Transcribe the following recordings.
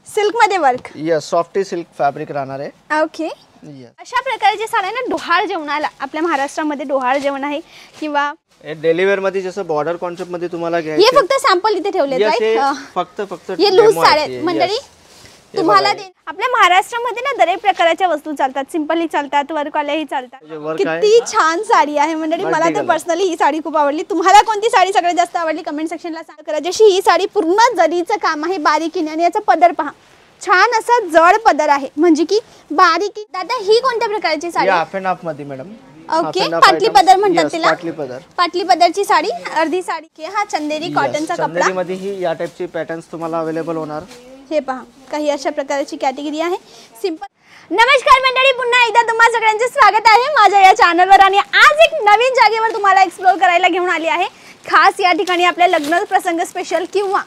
Silk मध्ये work. Yes, softy silk fabric राहणार आहे. ओके. अशा प्रकारचे साड्या ना डोहाळ जेवणाला, आपल्या महाराष्ट्रामध्ये डोहाळ जेवण आहे किंवा डेली वेअर मध्ये जसं बॉर्डर कॉन्सेप्ट मध्ये तुम्हाला हे घ्यायचे. फक्त सॅम्पल इथे ठेवले फक्त हे लूज साड्या मंडळी तुम्हाला आपल्या महाराष्ट्रामध्ये ना दरेक प्रकारच्या वस्तू चालतात. सिंपलही चालतात, वर्कवाल्याही चालतात. किती छान साडी आहे मंडळी. मला तर पर्सनली ही साडी खूप आवडली. तुम्हाला कोणती साडी सगळ्यात जास्त आवडली कमेंट सेक्शनला सांगा. करा. जशी ही साडी पूर्ण जरीचं काम आहे बारीकीने आणि याचा पदर पहा, छान असा जड पदर आहे म्हणजे की बारीकी. दादा ही कोणत्या प्रकारची साडी? हाफ अँड हाफ मध्ये मॅडम. ओके. पाटली पदर म्हणतात तिला. पाटली पदर. पाटली पदरची साडी, अर्धी साडी. हा चंदेरी कॉटनचा कपडा. चंदेरी मध्ये ही या टाइपची पॅटर्न्स तुम्हाला अवेलेबल होणार. हे पहा काही अशा प्रकारची कॅटेगरी आहे. सिंपल. नमस्कार मंडळी, पुन्हा एकदा तुम्हा सगळ्यांचे स्वागत आहे माझ्या या चॅनलवर. आणि आज एक नवीन जागेवर तुम्हाला एक्सप्लोर करायला घेऊन आली आहे. खास या ठिकाणी आपल्या लग्न प्रसंग स्पेशल किंवा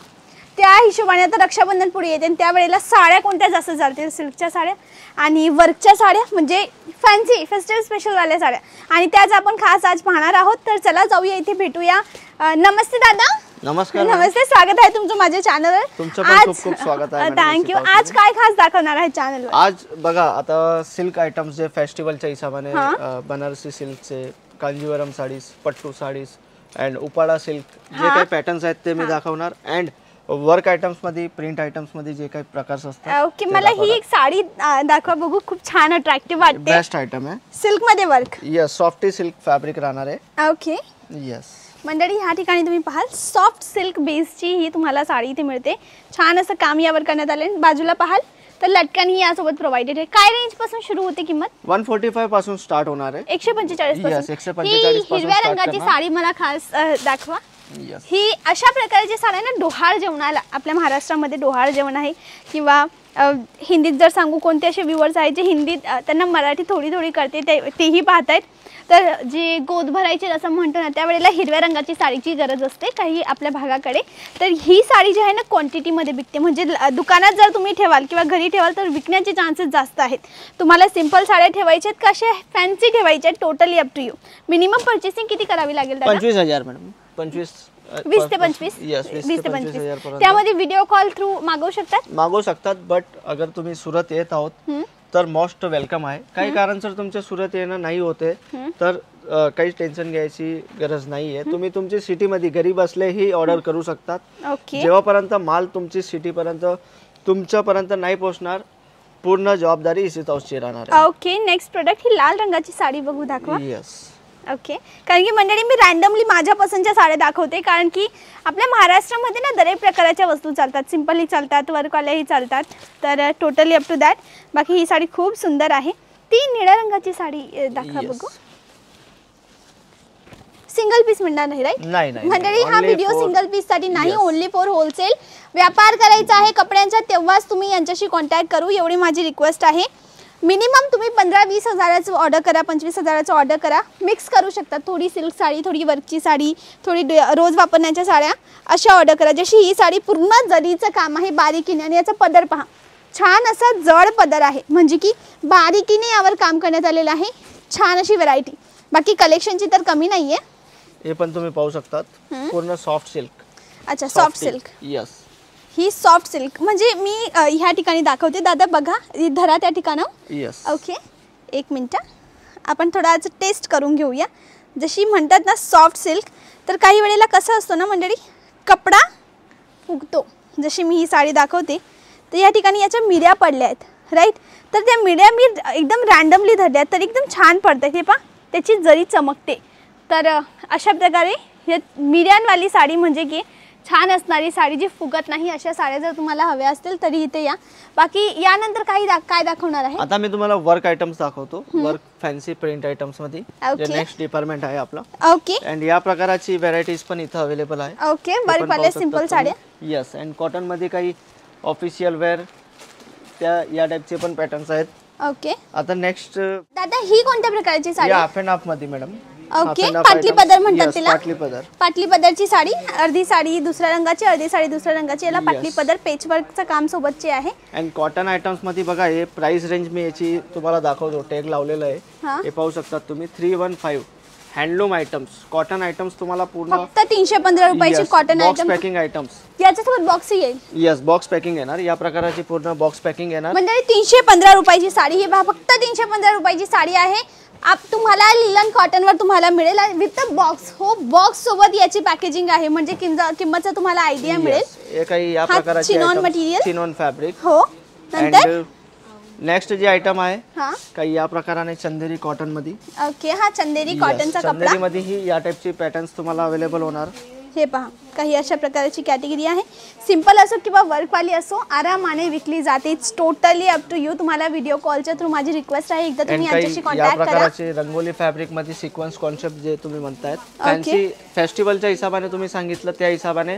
त्या हिशोबाने आता रक्षाबंधन पुढे येते त्यावेळेला साड्या कोणत्या जास्त चालतील? सिल्कच्या साड्या आणि वर्कच्या साड्या म्हणजे फॅन्सी फेस्टिवल स्पेशल वाल्या साड्या आणि त्याच आपण खास आज पाहणार आहोत. तर चला जाऊया, इथे भेटूया. नमस्ते दादा. नमस्कार. नमस्ते, स्वागत आहे तुमचं माझ्या चॅनलवर. तुमचं पण खूप खूप स्वागत आहे. थँक्यू. आज काय खास दाखवणार आहे चॅनलवर? आज बघा आता सिल्क आयटम्स जे फेस्टिवलच्या हिशोबाने बनारसी सिल्कचे, कांजीवरम साडीज, पट्टू साडीज अँड उपाडा सिल्क जे काही पॅटर्न्स आहेत ते मी दाखवणार. अँड वर्क आयटम्स मध्ये, प्रिंट आयटम्स मध्ये जे काही प्रकार असतात. ओके. मला ही एक साडी दाखवा बघू, खूप छान अट्रॅक्टिव्ह वाटते. बेस्ट आयटम आहे. सिल्क मध्ये work. Yes, softy silk fabric राहणार आहे. ओके. यस मंडळी ह्या ठिकाणी तुम्ही पाहाल सॉफ्ट सिल्क बेसची ही तुम्हाला साडी इथे मिळते. छान असं काम यावर करण्यात आले. बाजूला पाहाल तर लटकन ही यासोबत प्रोव्हाइडेड आहे. काय रेंज पासून सुरू होते किंमत? 145 पासून स्टार्ट होणार आहे. 145 पासून. 145 पासून हिरव्या रंगाची साडी मला खास दाखवा. ही अशा प्रकारची साड्या ना डोहाळ जेवणाला, आपल्या महाराष्ट्रामध्ये डोहाळ जेवण आहे किंवा हिंदीत जर सांगू कोणते असे व्ह्युअर्स आहेत जे हिंदीत त्यांना मराठी थोडी थोडी करते तेही पाहतायत. तर जे गोद भरायचे असं म्हणतो ना त्यावेळेला हिरव्या रंगाची साडीची गरज असते काही आपल्या भागाकडे. तर ही साडी जी आहे ना क्वांटिटीमध्ये विकते म्हणजे दुकानात जर तुम्ही ठेवाल किंवा घरी ठेवाल तर विकण्याचे चान्सेस जास्त आहेत. तुम्हाला सिंपल साड्या ठेवायच्या आहेत का अशा फॅन्सी ठेवायच्या आहेत? Totally up to you. Minimum purchasing किती करावी लागेल? 25,000 मॅडम. 20 ते 25. 20 ते 25. त्यामध्ये व्हिडिओ कॉल थ्रू मागवू शकतात. बट अगर तुम्ही सुरत येत आहोत तर मोस्ट वेलकम आहे. काही कारण जर तुमच्या सुरत येणं नाही होते तर काही टेन्शन घ्यायची गरज नाहीये. तुम्ही तुमची सिटी मध्ये घरी बसलेही ऑर्डर करू शकतात. जेव्हापर्यंत माल तुमची सिटी पर्यंत तुमच्यापर्यंत नाही पोहोचणार पूर्ण जबाबदारी इसित हाऊसची राहणार. ओके. नेक्स्ट प्रोडक्ट ही लाल रंगाची साडी बघू दाखवा. यस. ओके. कारण की मंडळी मी रँडमली माझ्या पसंतच्या साड्या दाखवते कारण की आपल्या महाराष्ट्रामध्ये ना दरेक प्रकारच्या वस्तू चालतात. सिंपलही चालतात, वर्कवाल्याही चालतात. तर टोटली अप टू दॅट. बाकी ही साडी खूप सुंदर आहे. ती निळ्या रंगाची साडी दाखवा बघू. सिंगल पीस म्हणणार नाही राईट? नाही मंडळी हा व्हिडिओ सिंगल पीस साठी नाही, ओनली फॉर होलसेल. व्यापार करायचा आहे कपड्यांचा तेव्हाच तुम्ही यांच्याशी कॉन्टॅक्ट करू एवढी माझी रिक्वेस्ट आहे. मिनिमम तुम्ही 15-20 हजाराचं ऑर्डर करा, 25 हजाराचं ऑर्डर करा. मिक्स करू शकता. थोडी सिल्क साडी, थोडी वर्कची साडी, थोडी रोज वापरण्याच्या साड्या अशा ऑर्डर करा. जशी ही साडी पूर्ण जरीचं काम आहे बारीकीने आणि याचा पदर पहा, छान असा जड पदर आहे म्हणजे की बारीकीने यावर काम करण्यात आलेलं आहे. छान अशी व्हरायटी. बाकी कलेक्शनची तर कमी नाहीये. हे पण तुम्ही पाहू शकतात पूर्ण सॉफ्ट सिल्क. अच्छा, सॉफ्ट सिल्क. यस. ही सॉफ्ट सिल्क म्हणजे मी ह्या ठिकाणी दाखवते. दादा बघा धरा त्या ठिकाणावर. यस. ओके. एक मिनिट आपण थोडा आज टेस्ट करून घेऊया. जशी म्हणतात ना सॉफ्ट सिल्क, तर काही वेळेला कसं असतो ना मंडळी कपडा फुगतो. जशी मी ही साडी दाखवते तर या ठिकाणी याच्या मिऱ्या पडल्या आहेत राईट. तर त्या मिऱ्या मी एकदम रँडमली धरल्या तर एकदम छान पडतात. हे पहा त्याची जरी चमकते. तर अशा प्रकारे या मिऱ्यांवाली साडी म्हणजे की छान असणारी साडी जी फुगत नाही अशा साड्या जर तुम्हाला हव्या असतील तरी इथे या. बाकी यानंतर काही काय दाखवणार आहे? आता मी तुम्हाला वर्क आयटम्स दाखवतो. वर्क फॅन्सी प्रिंट आयटम्स मध्ये जे नेक्स्ट डिपार्टमेंट आहे आपला. ओके. अँड या प्रकाराची व्हरायटीज पण इथे अवेलेबल आहे. ओके. वर्क वाले सिंपल साड्या. यस. अँड कॉटन मध्ये काही ऑफिशियल वेअर त्या या टाइपचे पण पॅटर्न्स आहेत. ओके. आता नेक्स्ट दादा ही कोणत्या प्रकारची साडी? हाफ अँड हाफ मध्ये मॅडम. ओके. पाटली पदर म्हणतात तिला. पाटली पदर. पाटली पदरची साडी, अर्धी साडी दुसऱ्या रंगाची, अर्धी साडी दुसऱ्या रंगाची. याला पाटली पदर पेचवर्कचं काम सोबतचे आहे. अँड कॉटन आयटम्स मध्ये बघा हे प्राइस रेंज मी याची तुम्हाला दाखवतो. टॅग लावलेलं आहे. हे पाहू शकतात तुम्ही. 315 हँडलूम आयटम्स, कॉटन आयटम्स तुम्हाला पूर्ण फक्त 315 रुपयाची cotton box item, packing items. याच्यासोबत बॉक्स येईल. येस, बॉक्स पॅकिंग येणार, या प्रकाराची पूर्ण बॉक्स पॅकिंग येणार. म्हणजे 315 रुपयाची साडी. ही पहा फक्त 315 रुपयाची साडी आहे. तुम्हाला लिलन कॉटनवर तुम्हाला मिळेल विथ बॉक्स. हो, बॉक्स सोबत याची पॅकेजिंग आहे, म्हणजे किंमतचा तुम्हाला आयडिया मिळेल. हे काही या प्रकारचे चिनॉन मटेरियल, चिनॉन फॅब्रिक. हो. नंतर नेक्स्ट जे आयटम आहे हा काही या प्रकाराने चंदेरी कॉटन मध्ये. ओके, हा चंदेरी कॉटनचा कपडा. चंदेरी मध्ये ही या टाइपची पॅटर्न्स तुम्हाला अवेलेबल होणार. हे पहा, काही अशा प्रकारची कॅटेगरी आहे. सिंपल असो किंवा वर्कवाली असो, आरामाने विकली जाते. It's totally up to you. तुम्हाला व्हिडिओ कॉलच्या थ्रू माझी रिक्वेस्ट आहे, एकदा तुम्ही यांच्याशी या कॉन्टॅक्ट करा. प्रकारचे रंगोली फॅब्रिक मध्ये सिक्वेन्स कॉन्सेप्ट जे तुम्ही म्हणतायत, फॅन्सी फेस्टिवलच्या हिशोबाने तुम्ही सांगितलं त्या हिशोबाने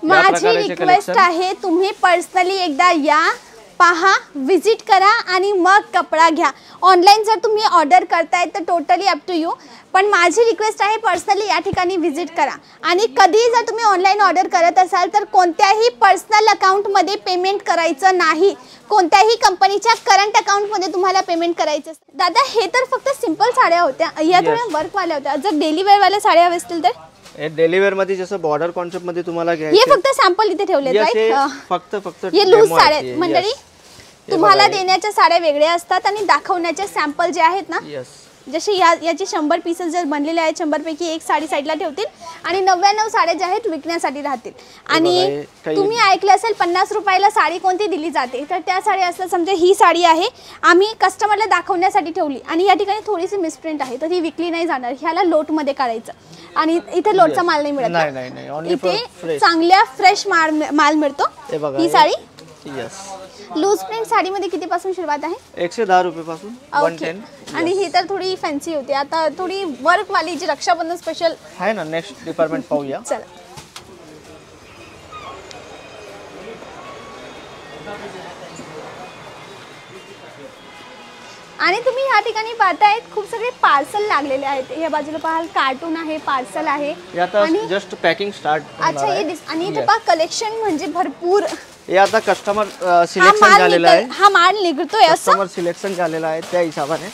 माझी रिक्वेस्ट आहे, तुम्ही पर्सनली एकदा या, पहा, विजिट करा आणि मग कपडा घ्या. ऑनलाईन जर तुम्ही ऑर्डर करताय तर टोटली अप टू यू, पण माझी रिक्वेस्ट आहे पर्सनली या ठिकाणी विजिट करा. आणि कधीही जर तुम्ही ऑनलाईन ऑर्डर करत असाल तर कोणत्याही पर्सनल अकाउंटमध्ये पेमेंट करायचं नाही. कोणत्याही कंपनीच्या करंट अकाउंटमध्ये तुम्हाला पेमेंट करायचं. दादा, हे तर फक्त सिंपल साड्या होत्या, या थोड्या वर्कवाल्या होत्या. जर डेली वेअरवाल्या साड्या हव्या असतील तर डेली वेअर मध्ये जसं बॉर्डर कॉन्सेप्ट मध्ये तुम्हाला हे घ्यायचे, फक्त सॅम्पल इथे ठेवले फक्त हे लूज साड्या मंडळी. तुम्हाला देण्याच्या साड्या वेगळ्या असतात आणि दाखवण्याचे सॅम्पल जे आहेत ना, जसे याचे 100 पीसेस जर बनलेले आहेत, 100 पैकी एक साडी साईडला ठेवतील आणि 99 साड्या ज्या आहेत विकण्यासाठी राहतील. आणि तुम्ही ऐकलं असेल 50 रुपयाला साडी कोणती दिली जाते, तर त्या साडी असतात. समजा ही साडी आहे, आम्ही कस्टमरला दाखवण्यासाठी ठेवली आणि या ठिकाणी थोडीशी मिसप्रिंट आहे, तर ती विकली नाही जाणार. ह्याला लोटमध्ये काढायचं आणि इथे लोटचा माल नाही मिळत. इथे चांगल्या फ्रेश माल मिळतो. ही साडी लूज प्रिंट साडीमध्ये किती पासून सुरुवात आहे? 110 रुपये पासून. ओके. आणि ही तर थोडी फॅन्सी होती. आता थोडी वर्क वाली जी रक्षाबंधन स्पेशल आहे ना, नेक्स्ट डिपार्टमेंट पाहूया. चला. आणि तुम्ही या ठिकाणी पाहताय खूप सगळे पार्सल लागलेले आहेत. या बाजूला पाहाल कार्टून आहे, पार्सल आहे. आणि जस्ट पॅकिंग स्टार्ट. अच्छा, आणि इथे पहा कलेक्शन म्हणजे भरपूर. हे आता कस्टमर सिलेक्शन झालेला आहे. हा माल निघतोय असं कस्टमर सिलेक्शन झालेला आहे त्या हिशोबाने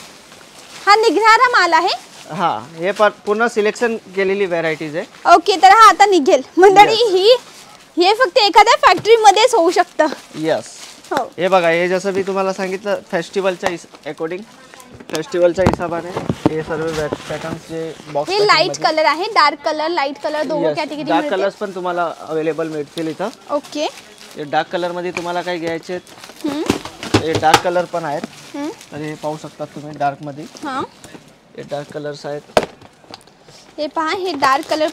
हा निघणारा माल आहे. हा, हे पूर्ण सिलेक्शन केलेली व्हरायटीज आहे. ओके, तर हा आता निघेल मंडळी. हे फक्त एखाद्या फॅक्टरी मध्येच होऊ शकतं. यस. हो, हे बघा, हे जसं मी तुम्हाला सांगितलं फेस्टिवलच्या अकॉर्डिंग, फेस्टिवलच्या हिशोबाने हे सर्व पॅटर्न्स जे बॉक्स. हे लाईट कलर आहे, डार्क कलर, लाईट कलर दोन्ही कॅटेगरी. डार्क कलर्स पण तुम्हाला अवेलेबल मिळतील इथं. ओके. हे डार्क कलर मध्ये तुम्हाला काय घ्यायचे, हे डार्क कलर पण आहेत. तर हे पाहू शकता तुम्ही डार्क मध्ये. हे डार्क कलर्स आहेत. हे पहा, हे डार्क कलर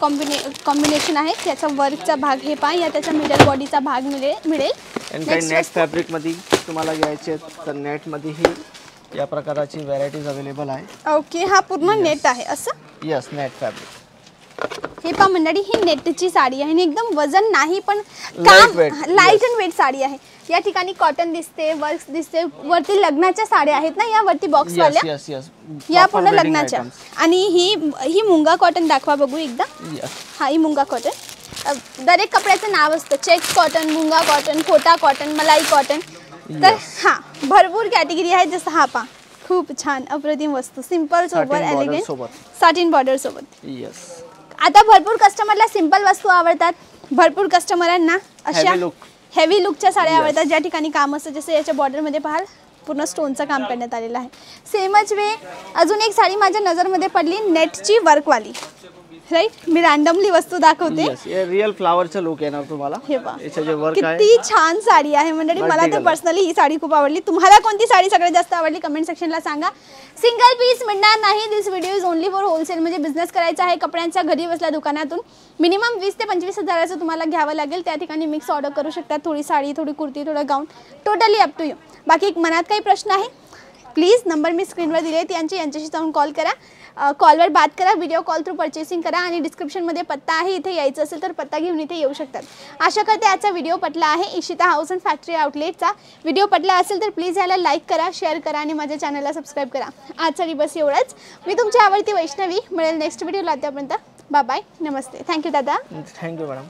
कॉम्बिनेशन आहे. त्याचा वर्कचा भाग हे पहा, या त्याचा मिडल बॉडीचा भाग मिळेल. आणि काही नेट फॅब्रिक मध्ये तुम्हाला घ्यायचे तर नेट मध्ये ही या प्रकारची व्हरायटीज अवेलेबल आहे. ओके, हा पूर्ण नेट आहे असं. Yes, net fabric. हे पहा मंडळी, ही नेटची साडी आहे आणि एकदम वजन नाही, पण काम लाईट अँड वेट साडी आहे. या ठिकाणी कॉटन दिसते, वर्क्स दिसते. वरती लग्नाच्या साड्या आहेत ना, या वरती बॉक्स वाल्या. या पूर्ण लग्नाच्या. आणि ही मुंगा कॉटन दाखवा बघू एकदा. हा, ही मुंगा कॉटन. दरेक कपड्याचं नाव असतं. चेक कॉटन, मुंगा कॉटन, कोटा कॉटन, मलाई कॉटन. तर हा भरपूर कॅटेगरी आहे. जसं हा पहा, खूप छान अप्रतिम वस्तू, सिंपल सोबत एलिगंट सॅटिन बॉर्डर सोबत. यस. आता भरपूर कस्टमरला सिंपल वस्तू आवडतात, भरपूर कस्टमरांना अशा हेवी लुकच्या साड्या आवडतात ज्या ठिकाणी काम असतं. जसं याच्या बॉर्डरमध्ये पाहाल पूर्ण स्टोनचं काम करण्यात आलेलं आहे. सेमच वे अजून एक साडी माझ्या नजरमध्ये पडली, नेटची वर्कवाली. राईट, मी रॅन्डमली वस्तू दाखवते. रिअल फ्लावरचं लुक येणार तुम्हाला. हे पहा, जे वर्क आहे किती छान साडी आहे मंडळी. मला तर पर्सनली ही साडी खूप आवडली. तुम्हाला कोणती साडी सगळ्यात जास्त आवडली कमेंट सेक्शनला सांगा. सिंगल पीस मिळणार नाही. This video is only for wholesale. म्हणजे बिझनेस करायचा आहे कपड्यांचा घरी बसल्या दुकानातून. मिनिमम 20 ते 25 हजाराचं तुम्हाला घ्यावं लागेल. त्या ठिकाणी मिक्स ऑर्डर करू शकता. थोडी साडी, थोडी कुर्ती, थोडं गाऊन, टोटली अप टू यू. बाकी मनात काही प्रश्न आहे प्लीज नंबर मी स्क्रीनवर दिले यांच्याशी जाऊन कॉल करा. कॉलवर बात करा, व्हिडिओ कॉल थ्रू परचेसिंग करा. आणि डिस्क्रिप्शनमध्ये पत्ता आहे, इथे यायचं असेल तर पत्ता घेऊन इथे येऊ शकतात. आशा करते आजचा व्हिडिओ पटला आहे. इशिता हाऊस अँड फॅक्टरी आउटलेटचा व्हिडिओ पटला असेल तर प्लीज याला लाईक करा, शेअर करा आणि माझ्या चॅनलला सबस्क्राईब करा. आजसाठी बस एवढंच. मी तुमची आवडती वैष्णवी. मिळेल नेक्स्ट व्हिडिओला. त्यापर्यंत बाय बाय, नमस्ते. थँक्यू दादा. Thank you madam.